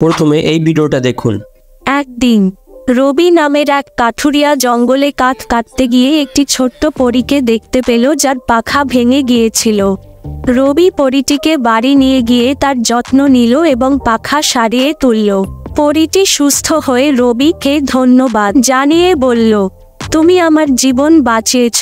প্রথমে এই ভিডিওটা দেখুন। একদিন রবি নামের এক কাঠুরিয়া জঙ্গলে কাঠ কাটতে গিয়ে একটি ছোট্ট পরীকে দেখতে পেল যার পাখা ভেঙে গিয়েছিল। রবি পরীটিকে বাড়ি নিয়ে গিয়ে তার যত্ন নিল এবং পাখা সারিয়ে তুলল। পরীটি সুস্থ হয়ে রবিকে ধন্যবাদ জানিয়ে বলল, তুমি আমার জীবন বাঁচিয়েছ,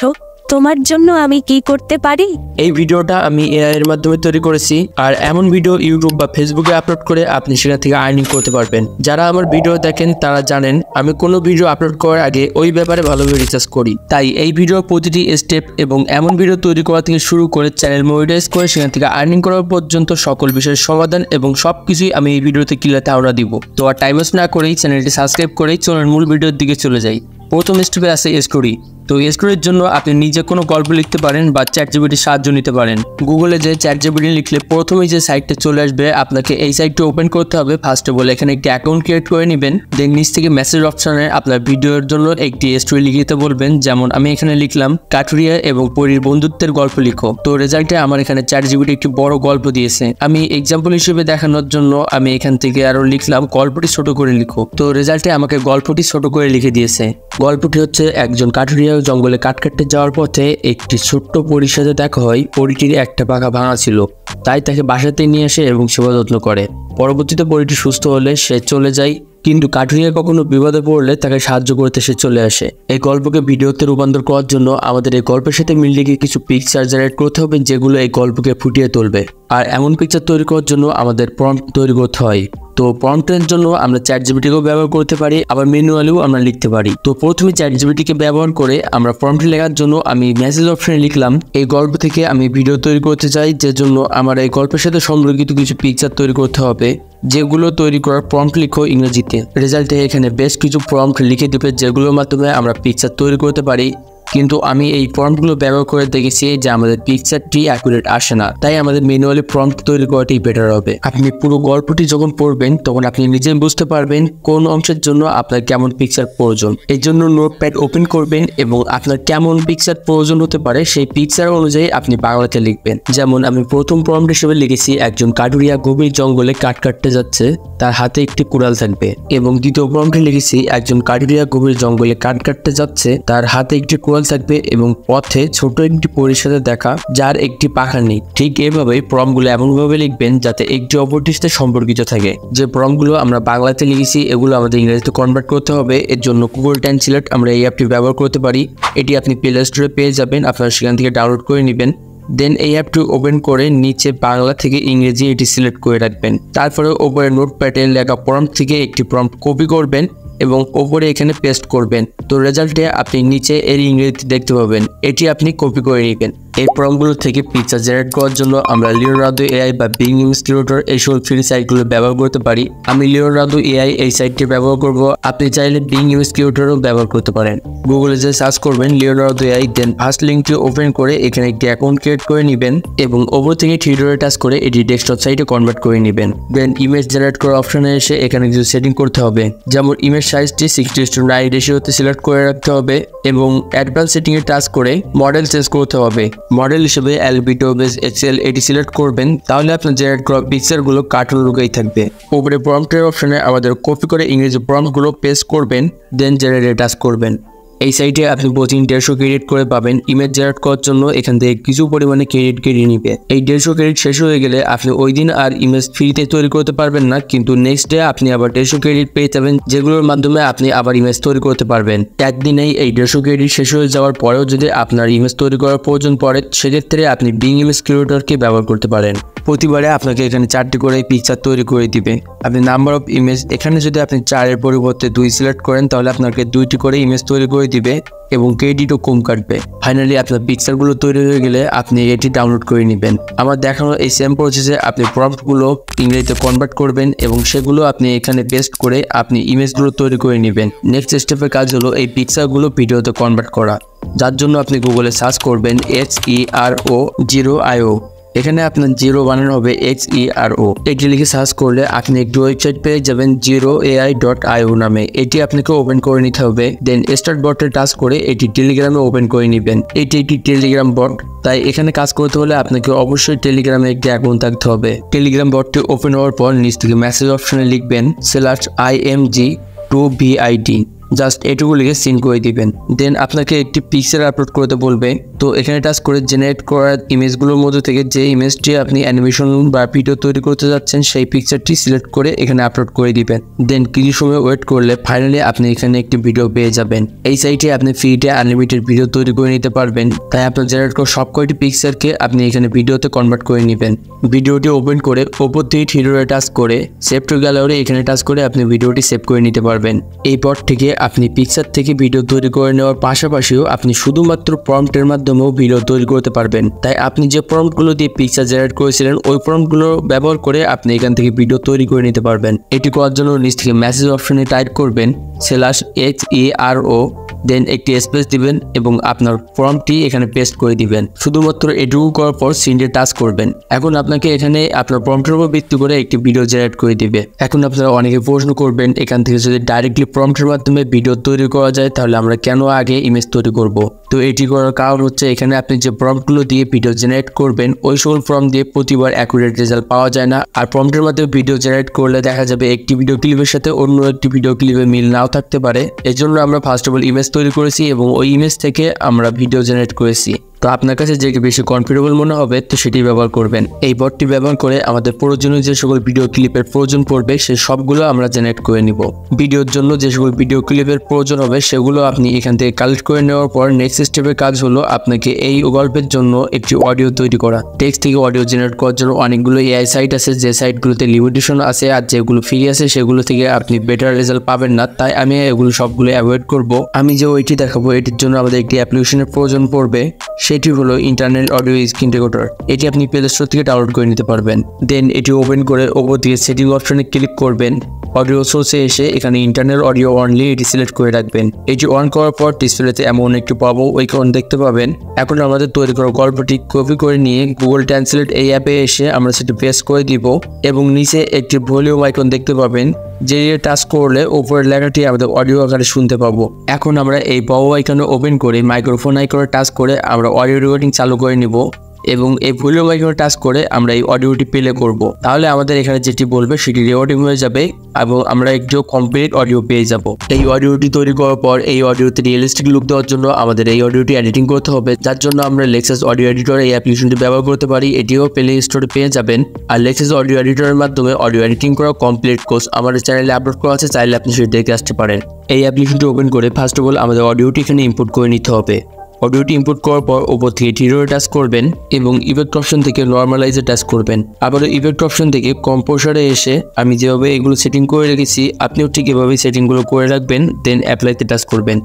তোমার জন্য আমি কি করতে পারি? এই ভিডিওটা আমি এআই এর মাধ্যমে তৈরি করেছি, আর এমন ভিডিও ইউটিউব বা ফেসবুকে আপলোড করে আপনি সেখান থেকে আর্নিং করতে পারবেন। যারা আমার ভিডিও দেখেন তারা জানেন আমি কোনো ভিডিও আপলোড করার আগে ওই ব্যাপারে ভালোভাবে রিসার্চ করি। তাই এই ভিডিওর প্রতিটি স্টেপ এবং এমন ভিডিও তৈরি করা থেকে শুরু করে চ্যানেল মনিটাইজ করে সেখান থেকে আর্নিং করার পর্যন্ত সকল বিষয়ের সমাধান এবং সবকিছুই আমি এই ভিডিওতে ক্লিয়ার ধারণা দিব। তো আর টাইম ওয়েস্ট না করেই চ্যানেলটি সাবস্ক্রাইব করেই চলুন মূল ভিডিওর দিকে চলে যাই। প্রথম স্টেপে আছে স্টোরি। তো স্টোরির জন্য আপনি নিজে কোনো গল্প লিখতে পারেন বা চ্যাটজিপিটির সাহায্য নিতে পারেন। গুগলে যে চ্যাটজিপিটি লিখলে প্রথমেই যে সাইটটা চলে আসবে, আপনাকে এই সাইটটা ওপেন করতে হবে। ফার্স্ট অফ অল এখানে একটি অ্যাকাউন্ট ক্রিয়েট করে নেবেন। দেন নিচ থেকে মেসেজ অপশনে আপনার ভিডিওর জন্য একটি স্টোরি লিখতে বলবেন। যেমন আমি এখানে লিখলাম কাঠুরিয়া এবং পরীর বন্ধুত্বের গল্প লিখো। তো রেজাল্টে আমার এখানে চ্যাটজিপিটি একটি বড় গল্প দিয়েছে। আমি এক্সাম্পল হিসেবে দেখানোর জন্য আমি এখান থেকে আরো লিখলাম গল্পটি ছোট করে লিখো। তো রেজাল্টে আমাকে গল্পটি ছোট করে লিখে দিয়েছে। গল্পটি হচ্ছে একজন কাঠুরিয়া জঙ্গলে কাঠ কাটতে যাওয়ার পথে একটি ছোট্ট পরীর সাথে দেখা হয়। পরীটির একটা পাখা ভাঙা ছিল, তাই তাকে বাসাতে নিয়ে আসে এবং সেবা যত্ন করে। পরবর্তীতে পরীটি সুস্থ হলে সে চলে যায়, কিন্তু কাঠুরিয়া কখনো বিপদে পড়লে তাকে সাহায্য করতে সে চলে আসে। এই গল্পকে ভিডিওতে রূপান্তর করার জন্য আমাদের এই গল্পের সাথে মিল রেখে কিছু পিকচার জেনারেট করতে হবে যেগুলো এই গল্পকে ফুটিয়ে তুলবে। আর এমন পিকচার তৈরি করার জন্য আমাদের প্রম্পট তৈরি করতে হয়। তো প্রম্পটের জন্য আমরা চ্যাটজিপিটিকেও ব্যবহার করতে পারি, আবার ম্যানুয়ালিও আমরা লিখতে পারি। তো প্রথমে চ্যাটজিপিটিকে ব্যবহার করে আমরা প্রম্পট লেখার জন্য আমি মেসেজ অপশনে লিখলাম এই গল্প থেকে আমি ভিডিও তৈরি করতে চাই, যে জন্য আমার এই গল্পের সাথে সম্পর্কিত কিছু পিকচার তৈরি করতে হবে, যেগুলো তৈরি করার প্রম্পট লিখো ইংরেজিতে। রেজাল্টে এখানে বেশ কিছু প্রম্পট লিখে দেবে যেগুলোর মাধ্যমে আমরা পিকচার তৈরি করতে পারি। কিন্তু আমি এই প্রম্পটগুলো ব্যবহার করে দেখেছি যে আমাদের পিকচারটি অ্যাকুরেট আসে না, তাই আমাদের ম্যানুয়ালি প্রম্পট তৈরি করাটাই বেটার হবে। আপনি পুরো গল্পটি যখন পড়বেন তখন আপনি নিজে বুঝতে পারবেন কোন অংশের জন্য আপনার কেমন পিকচার প্রয়োজন। এই জন্য নোটপ্যাড ওপেন করবেন এবং আপনার কেমন পিকচার প্রয়োজন হতে পারে সেই পিকচার অনুযায়ী আপনি বাংলাতে লিখবেন। যেমন আমি প্রথম প্রম্পট হিসেবে লিখেছি একজন কাঠুরিয়া গভীর জঙ্গলে কাঠ কাটতে যাচ্ছে, তার হাতে একটি কুড়াল থাকবে। এবং দ্বিতীয় প্রম্পটে লিখেছি একজন কাঠুরিয়া গভীর জঙ্গলে কাঠ কাটতে যাচ্ছে, তার হাতে একটি কুড়াল থাকবে এবং পথে ছোট একটি পরীর সাথে দেখা যার একটি পাখা নেই। ঠিক এভাবেই প্রম্পটগুলো এমনভাবে লিখবেন যাতে একটি অপরটির সাথে সম্পর্কিত থাকে। যে প্রম্পটগুলো আমরা বাংলাতে লিখেছি এগুলো আমাদের ইংরেজিতে কনভার্ট করতে হবে। এর জন্য গুগল ট্রান্সলেট আমরা এই অ্যাপটি ব্যবহার করতে পারি। এটি আপনি প্লে স্টোরে পেয়ে যাবেন, আপনারা সেখান থেকে ডাউনলোড করে নেবেন। দেন এই অ্যাপটি ওপেন করে নিচে বাংলা থেকে ইংরেজি এটি সিলেক্ট করে রাখবেন। তারপরে ওপরে নোটপ্যাডে লেখা প্রম্পট থেকে একটি প্রম্পট কপি করবেন এবং ওপরে এখানে পেস্ট করবেন। তো রেজাল্টে আপনি নিচে এর ইংরেজি দেখতে পাবেন, এটি আপনি কপি করে নেবেন। এই প্রম্পটগুলো থেকে পিকচার জেনারেট করার জন্য আমরা লিওনার্দো এআই বা বিং ইমেজ ক্রিয়েটর এইসব ফ্রি সাইটগুলো ব্যবহার করতে পারি। আমি লিওনার্দো এআই এই সাইটটি ব্যবহার করব, আপনি চাইলে বিং ইমেজ ক্রিয়েটরও ব্যবহার করতে পারেন। গুগলে যে সার্চ করবেন লিওনার্দো এআই, দেন ফার্স্ট লিঙ্কটি ওপেন করে এখানে একটি অ্যাকাউন্ট ক্রিয়েট করে নেবেন এবং ওপর থেকে থ্রি ডটে টাচ করে এটি ডেস্কটপ সাইটে কনভার্ট করে নেবেন। দেন ইমেজ জেনারেট করার অপশনে এসে এখানে কিছু সেটিং করতে হবে, যেমন ইমেজ সাইজটি 60:9 রেশিওতে সিলেক্ট করে রাখতে হবে এবং অ্যাডভান্স সেটিংয়ে টাচ করে মডেল চেঞ্জ করতে হবে। মডেল হিসেবে অ্যালবিটো বেস এক্সেল এটি সিলেক্ট করবেন, তাহলে আপনার জেনারেট করা পিকচারগুলো কার্টুন লুকেই থাকবে। উপরে প্রম্পটের অপশনে আমাদের কপি করে ইংরেজি প্রম্পটগুলো পেস্ট করবেন, দেন জেনারেটে টাচ করবেন। এই সাইটে আপনি প্রতিদিন 150 ক্রেডিট করে পাবেন। ইমেজ জেনারেট করার জন্য এখান থেকে কিছু পরিমাণে ক্রেডিট কেটে নিবে। এই 150 ক্রেডিট শেষ হয়ে গেলে আপনি ওই দিন আর ইমেজ ফ্রিতে তৈরি করতে পারবেন না, কিন্তু নেক্সট ডে আপনি আবার 150 ক্রেডিট পেয়ে যাবেন, যেগুলোর মাধ্যমে আপনি আবার ইমেজ তৈরি করতে পারবেন। একদিনেই এই 150 ক্রেডিট শেষ হয়ে যাওয়ার পরেও যদি আপনার ইমেজ তৈরি করার প্রয়োজন পড়ে সেক্ষেত্রে আপনি বিং ইমেজ ক্রিয়েটরকে ব্যবহার করতে পারেন। প্রতিবারে আপনাকে এখানে 4টি করে পিকচার তৈরি করে দিবে। আপনি নাম্বার অফ ইমেজ এখানে যদি আপনি 4-এর পরিবর্তে 2 সিলেক্ট করেন তাহলে আপনাকে 2টি করে ইমেজ তৈরি করে দিবে এবং ক্রেডিটও কম কাটবে। ফাইনালি আপনার পিকচারগুলো তৈরি হয়ে গেলে আপনি এটি ডাউনলোড করে নেবেন। আমার দেখানো এই সেম প্রসেসে আপনি প্রম্পটগুলো ইংরেজিতে কনভার্ট করবেন এবং সেগুলো আপনি এখানে পেস্ট করে আপনি ইমেজগুলো তৈরি করে নেবেন। নেক্সট স্টেপের কাজ হলো এই পিকচারগুলো ভিডিওতে কনভার্ট করা, যার জন্য আপনি গুগলে সার্চ করবেন XERO0IO এখানে আপনার জিরো বানানো হবে XERO। এটি লিখে সার্চ করলে আপনি একটি ওয়েবসাইট পেয়ে যাবেন zeroai.io নামে। এটি আপনাকে ওপেন করে নিতে হবে। দেন স্টার্ট বটে টাচ করে এটি টেলিগ্রামে ওপেন করে নেবেন। এটি একটি টেলিগ্রাম বট, তাই এখানে কাজ করতে হলে আপনাকে অবশ্যই টেলিগ্রামে একটি অ্যাকাউন্ট থাকতে হবে। টেলিগ্রাম বটটি ওপেন হওয়ার পর নিচ থেকে মেসেজ অপশনে লিখবেন /img2vid, জাস্ট এটুকু লিখে সিন করে দিবেন। দেন আপনাকে একটি পিকচার আপলোড করতে বলবে, তো এখানে টাচ করে জেনারেট করা ইমেজগুলোর মধ্যে থেকে যে ইমেজটি আপনি অ্যানিমেশন বা ভিডিও তৈরি করতে যাচ্ছেন সেই পিকচারটি সিলেক্ট করে এখানে আপলোড করে দিবেন। দেন কিছু সময় ওয়েট করলে ফাইনালি আপনি এখানে একটি ভিডিও পেয়ে যাবেন। এই সাইটে আপনি ফ্রিতে আনলিমিটেড ভিডিও তৈরি করে নিতে পারবেন, তাই আপনার জেনারেট করা সব কয়টি পিকচারকে আপনি এখানে ভিডিওতে কনভার্ট করে নেবেন। ভিডিওটি ওপেন করে ওপর থেকে থ্রিডটে টাচ করে সেভ টু গ্যালারি এখানে টাচ করে আপনি ভিডিওটি সেভ করে নিতে পারবেন। এই পর থেকে আপনি পিকচার থেকে ভিডিও তৈরি করে নেওয়ার পাশাপাশিও আপনি শুধুমাত্র প্রম্পটের মাধ্যমেও ভিডিও তৈরি করতে পারবেন। তাই আপনি যে প্রম্পটগুলো দিয়ে পিকচার জেনারেট করেছিলেন ওই প্রম্পটগুলো ব্যবহার করে আপনি এখান থেকে ভিডিও তৈরি করে নিতে পারবেন। এটি করার জন্য নিচ থেকে মেসেজ অপশনে টাইপ করবেন /XERO, দেন একটি স্পেস দিবেন এবং আপনার ফর্মটি এখানে পেস্ট করে দিবেন। শুধুমাত্র এটুকু করার পর সিন্ডে টাচ করবেন। এখন আপনাকে এখানে আপনার প্রম্পটের উপর ভিত্তি করে একটি ভিডিও জেনারেট করে দিবে। এখন আপনারা অনেকে প্রশ্ন করবেন, এখান থেকে যদি ডাইরেক্টলি প্রম্পটের মাধ্যমে ভিডিও তৈরি করা যায় তাহলে আমরা কেন আগে ইমেজ তৈরি করব? তো এটি করার কারণ হচ্ছে এখানে আপনি যে প্রম্পটগুলো দিয়ে ভিডিও জেনারেট করবেন ওই সকল প্রম্পট দিয়ে প্রতিবার অ্যাকুরেট রেজাল্ট পাওয়া যায় না। আর প্রম্পটের মাধ্যমে ভিডিও জেনারেট করলে দেখা যাবে একটি ভিডিও ক্লিপের সাথে অন্য একটি ভিডিও ক্লিপে মিল নাও থাকতে পারে। এজন্য আমরা ফার্স্ট অফ অল ইমেজ তৈরি করেছি এবং ওই ইমেজ থেকে আমরা ভিডিও জেনারেট করেছি। তো আপনার কাছে যেটি বেশি কমফোর্টেবল মনে হবে তো সেটি ব্যবহার করবেন। এই বটটি ব্যবহার করে আমাদের প্রয়োজনীয় যে সকল ভিডিও ক্লিপের প্রয়োজন পড়বে সেই সবগুলো আমরা জেনারেট করে নিব। ভিডিওর জন্য যে সকল ভিডিও ক্লিপের প্রয়োজন হবে সেগুলো আপনি এখান থেকে কালেক্ট করে নেওয়ার পর নেক্সট স্টেপের কাজ হলো আপনাকে এই গল্পের জন্য একটি অডিও তৈরি করা। টেক্সট থেকে অডিও জেনারেট করার জন্য অনেকগুলো এআই সাইট আছে, যে সাইটগুলোতে লিমিটেশন আছে আর যেগুলো ফ্রি আছে সেগুলো থেকে আপনি বেটার রেজাল্ট পাবেন না। তাই আমি এগুলো সবগুলো অ্যাভয়েড করব। আমি যে ওইটি দেখাবো এটির জন্য আমাদের একটি অ্যাপ্লিকেশনের প্রয়োজন পড়বে, সেটি হলো ইন্টারনাল অডিও স্ক্রিন রেকর্ডার। এটি আপনি প্লে স্টোর থেকে ডাউনলোড করে নিতে পারবেন। দেন এটি ওপেন করে ওপর দিয়ে সেটিং অপশনে ক্লিক করবেন। অডিও সোর্সে এসে এখানে ইন্টারনাল অডিও অনলি এটি সিলেক্ট করে রাখবেন। এটি অন করার পর ডিসপ্লেতে এমন একটি আইকন দেখতে পাবেন। এখন আমাদের তৈরি করা গল্পটি কপি করে নিয়ে গুগল ট্রান্সলেট এই অ্যাপে এসে আমরা সেটি পেস্ট করে দিব এবং নিচে একটি ভলিউম আইকন দেখতে পাবেন, যে টাচ করলে উপরের লেখাটি আমাদের অডিও আকারে শুনতে পাবো। এখন আমরা এই পাওয়ার আইকনে ওপেন করে মাইক্রোফোন আইকনে টাচ করে আমরা অডিও রেকর্ডিং চালু করে নিব এবং এই ভলিউম আইকনে টাচ করে আমরা এই অডিওটি প্লে করব। তাহলে আমাদের এখানে যেটি বলবে সেটি রেকর্ডিং হয়ে যাবে এবং আমরা একটি কমপ্লিট অডিও পেয়ে যাব। এই অডিওটি তৈরি করার পর এই অডিওতে রিয়েলিস্টিক লুক দেওয়ার জন্য আমাদের এই অডিওটি এডিটিং করতে হবে, যার জন্য আমরা লেক্সাস অডিও এডিটর এই অ্যাপ্লিকেশনটি ব্যবহার করতে পারি। এটিও প্লে স্টোরে পেয়ে যাবেন। আর লেক্সাস অডিও এডিটরের মাধ্যমে অডিও এডিটিং করা কমপ্লিট কোর্স আমাদের চ্যানেলে আপলোড করা আছে, চাইলে আপনি সেটি দেখে আসতে পারেন। এই অ্যাপ্লিকেশনটি ওপেন করে ফার্স্ট অফ অল আমাদের অডিওটি এখানে ইম্পোর্ট করে নিতে হবে। অডিওটি ইম্পোর্ট করার পর উপর থেকে থ্রিডটে টাচ করবেন এবং ইফেক্ট অপশন থেকে নর্মালাইজে টাচ করবেন। আবারও ইফেক্ট অপশন থেকে কম্পোজারে এসে আমি যেভাবে এগুলো সেটিং করে রেখেছি আপনিও ঠিক এভাবেই সেটিংগুলো করে রাখবেন। দেন অ্যাপ্লাইতে টাচ করবেন।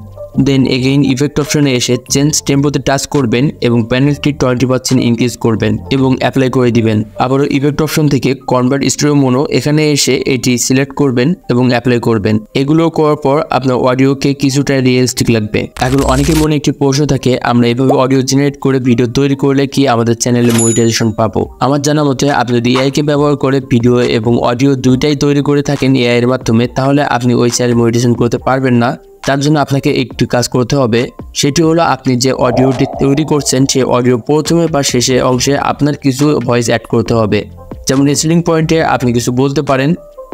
দেন এগেইন ইফেক্ট অপশনে এসে চেঞ্জ টেম্পোতে টাচ করবেন এবং প্যানেলটি 20% ইনক্রিজ করবেন এবং অ্যাপ্লাই করে দিবেন। আবারও ইফেক্ট অপশন থেকে কনভার্ট স্টেরিও মোনো এখানে এসে এটি সিলেক্ট করবেন এবং অ্যাপ্লাই করবেন। এগুলো করার পর আপনার অডিওকে কিছুটা রিয়েলিস্টিক লাগবে। এখন অনেকের মনে একটি প্রশ্ন থাকে, আমরা এভাবে অডিও জেনারেট করে ভিডিও তৈরি করলে কি আমাদের চ্যানেলে মনিটাইজেশন পাবো? আমার জানা মতে আপনি যদি এআইকে ব্যবহার করে ভিডিও এবং অডিও দুইটাই তৈরি করে থাকেন এআই এর মাধ্যমে, তাহলে আপনি ওই চ্যানেল মনিটাইজেশন করতে পারবেন না। তার জন্য আপনাকে একটি কাজ করতে হবে, সেটি হলো আপনি যে অডিওটি তৈরি করছেন সেই অডিও প্রথমে বা শেষে অংশে আপনার কিছু ভয়েস অ্যাড করতে হবে। যেমন রেসলিং পয়েন্টে আপনি কিছু বলতে পারেন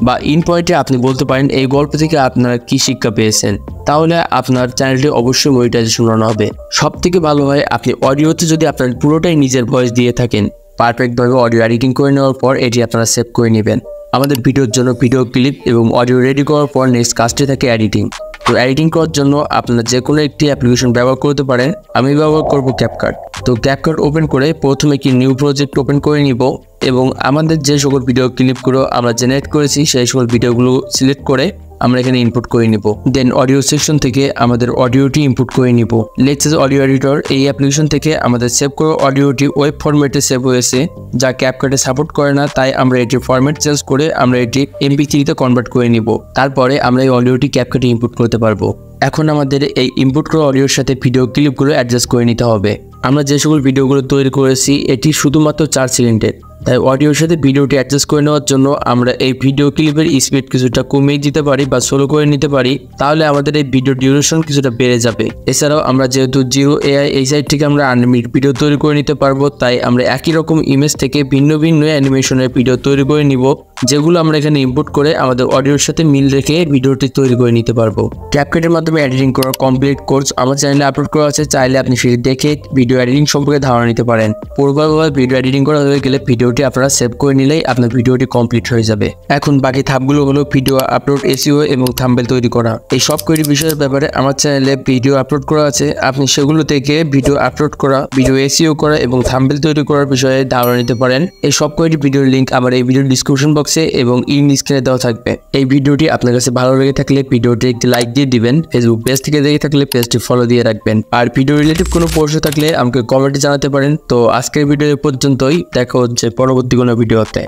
বা ইন পয়েন্টে আপনি বলতে পারেন এই গল্প থেকে আপনারা কি শিক্ষা পেয়েছেন, তাহলে আপনার চ্যানেলটি অবশ্যই মনিটাইজেশন আনা হবে। সব থেকে ভালো হয় আপনি অডিওতে যদি আপনার পুরোটাই নিজের ভয়েস দিয়ে থাকেন, পারফেক্টভাবে অডিও এডিটিং করে নেওয়ার পর এটি আপনারা সেভ করে নেবেন। আমাদের ভিডিওর জন্য ভিডিও ক্লিপ এবং অডিও রেডি করার পর নেক্সট কাজটি থাকে এডিটিং। তো এডিটিং করার জন্য আপনারা যে কোনো একটি অ্যাপ্লিকেশন ব্যবহার করতে পারেন। আমি ব্যবহার করব ক্যাপকাট। তো ক্যাপকাট ওপেন করে প্রথমে কি নিউ প্রজেক্ট ওপেন করে নিব এবং আমাদের যে সকল ভিডিও ক্লিপগুলো আমরা জেনারেট করেছি সেই সকল ভিডিওগুলো সিলেক্ট করে আমরা এখানে ইনপুট করে নিব। দেন অডিও সেকশন থেকে আমাদের অডিওটি ইনপুট করে নিব। লেক্সাস অডিও এডিটর এই অ্যাপ্লিকেশন থেকে আমাদের সেভ করা অডিওটি ওয়েব ফরম্যাটে সেভ হয়েছে, যা ক্যাপকাটে সাপোর্ট করে না। তাই আমরা এটির ফরম্যাট চেঞ্জ করে আমরা এটি MP3 তে কনভার্ট করে নিব। তারপরে আমরা এই অডিওটি ক্যাপকাটে ইনপুট করতে পারবো। এখন আমাদের এই ইনপুট করা অডিওর সাথে ভিডিও ক্লিপগুলো অ্যাডজাস্ট করে নিতে হবে। আমরা যে সকল ভিডিওগুলো তৈরি করেছি এটি শুধুমাত্র 4 সেকেন্ডের, তাই অডিওর সাথে ভিডিওটি অ্যাডজাস্ট করে নেওয়ার জন্য আমরা এই ভিডিও ক্লিপের স্পিড কিছুটা কমিয়ে দিতে পারি বা স্লো করে নিতে পারি, তাহলে আমাদের এই ভিডিও ডিউরেশন কিছুটা বেড়ে যাবে। এছাড়াও আমরা যেহেতু জিরো এআই এই সাইট থেকে আমরা আনলিমিটেড ভিডিও তৈরি করে নিতে পারবো, তাই আমরা একই রকম ইমেজ থেকে ভিন্ন ভিন্ন অ্যানিমেশনের ভিডিও তৈরি করে নিব, যেগুলো আমরা এখানে ইম্পোর্ট করে আমাদের অডিওর সাথে মিল রেখে ভিডিওটি তৈরি করে নিতে পারবো। ক্যাপকাটের মাধ্যমে এডিটিং করার কমপ্লিট কোর্স আমার চ্যানেলে আপলোড করা আছে, চাইলে আপনি সেটি দেখে ভিডিও এডিটিং সম্পর্কে ধারণা নিতে পারেন। পূর্বভাবে ভিডিও এডিটিং করা হয়ে গেলে ভিডিওটি আপনারা সেভ করে নিলেই আপনার ভিডিওটি কমপ্লিট হয়ে যাবে। এখন বাকি ধাপগুলো হলো ভিডিও আপলোড, এসইও এবং থাম্বনেল তৈরি করা। এই সব কয়টি বিষয়ের ব্যাপারে আমার চ্যানেলে ভিডিও আপলোড করা আছে, আপনি সেগুলো থেকে ভিডিও আপলোড করা, ভিডিও এসইও করা এবং থাম্বনেল তৈরি করার বিষয়ে ধারণা নিতে পারেন। এই সব কয়টি ভিডিওর লিঙ্ক আমার এই ভিডিওর ডিসক্রিপশন বক্সে এবং স্ক্রিনে দেওয়া থাকবে। এই ভিডিওটি আপনার কাছে ভালো লেগে থাকলে ভিডিওটি একটি লাইক দিয়ে দিবেন, ফেসবুক পেজ থেকে দেখে থাকলে পেজটি ফলো দিয়ে রাখবেন, আর ভিডিও রিলেটিভ কোনো প্রশ্ন থাকলে আমাকে কমেন্টে জানাতে পারেন। তো আজকের ভিডিও পর্যন্তই, দেখা হচ্ছে পরবর্তী কোনো ভিডিওতে।